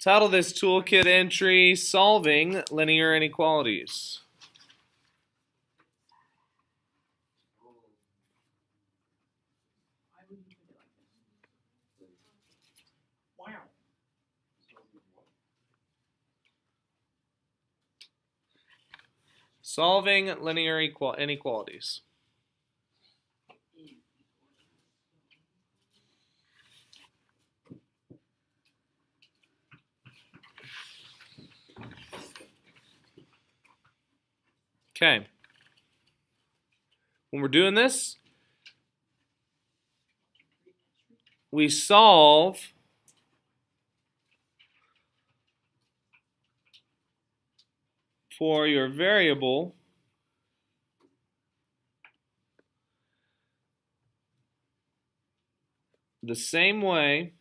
Title this toolkit entry, Solving Linear Inequalities. Solving linear inequalities. Okay. When we're doing this, we solve for your variable the same way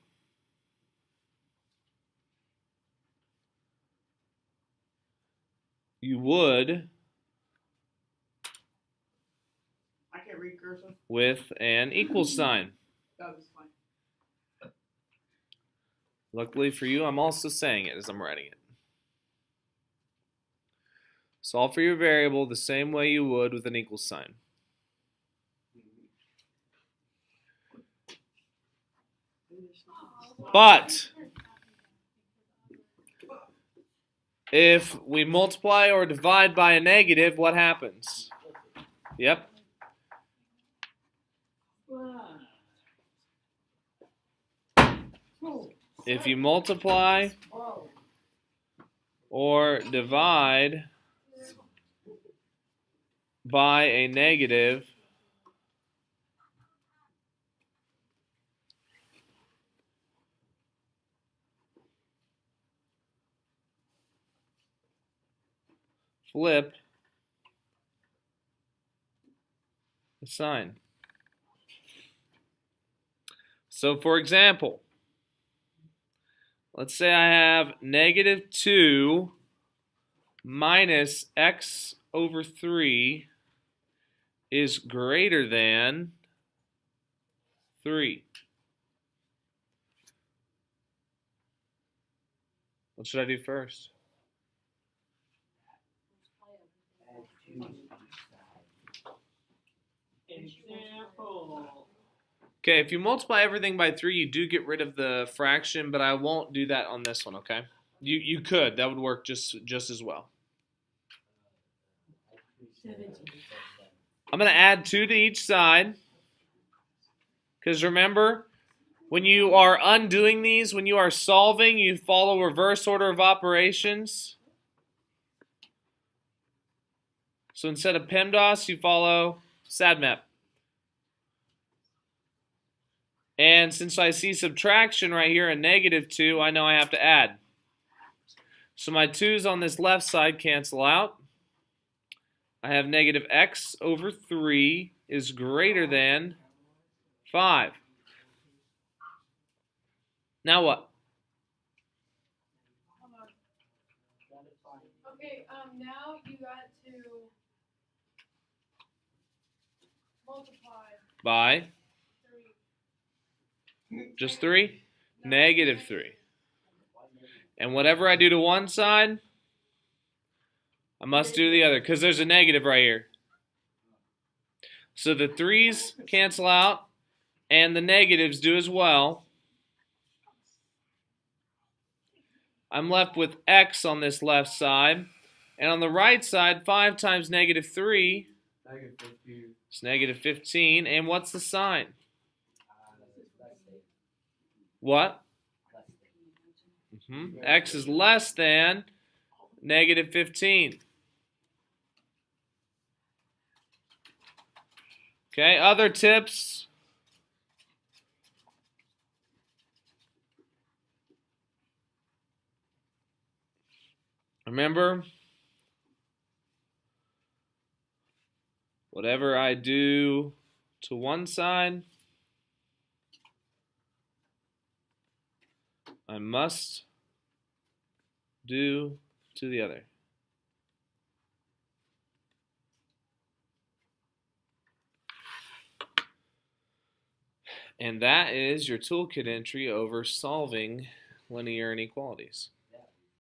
you would with an equal sign. Luckily for you, I'm also saying it as I'm writing it. Solve for your variable the same way you would with an equal sign. But if we multiply or divide by a negative, what happens? Yep. If you multiply or divide by a negative, flip the sign. So for example, let's say I have negative 2 minus x over 3 is greater than 3. What should I do first? Okay, if you multiply everything by 3, you do get rid of the fraction, but I won't do that on this one, okay? You could. That would work just as well. I'm going to add 2 to each side. Because remember, when you are undoing these, when you are solving, you follow reverse order of operations. So instead of PEMDAS, you follow SADMAP. And since I see subtraction right here, a negative 2, I know I have to add. So my 2's on this left side cancel out. I have negative x over 3 is greater than 5. Now what? Okay, now you got to multiply By? 3. Just 3? Negative 3. And whatever I do to one side, I must do to the other, because there's a negative right here. So the 3's cancel out, and the negatives do as well. I'm left with x on this left side. And on the right side, 5 times negative 3 is negative 15. And what's the sign? What? X is less than negative 15. Okay, other tips. Remember, whatever I do to one side, I must do to the other. And that is your toolkit entry over solving linear inequalities.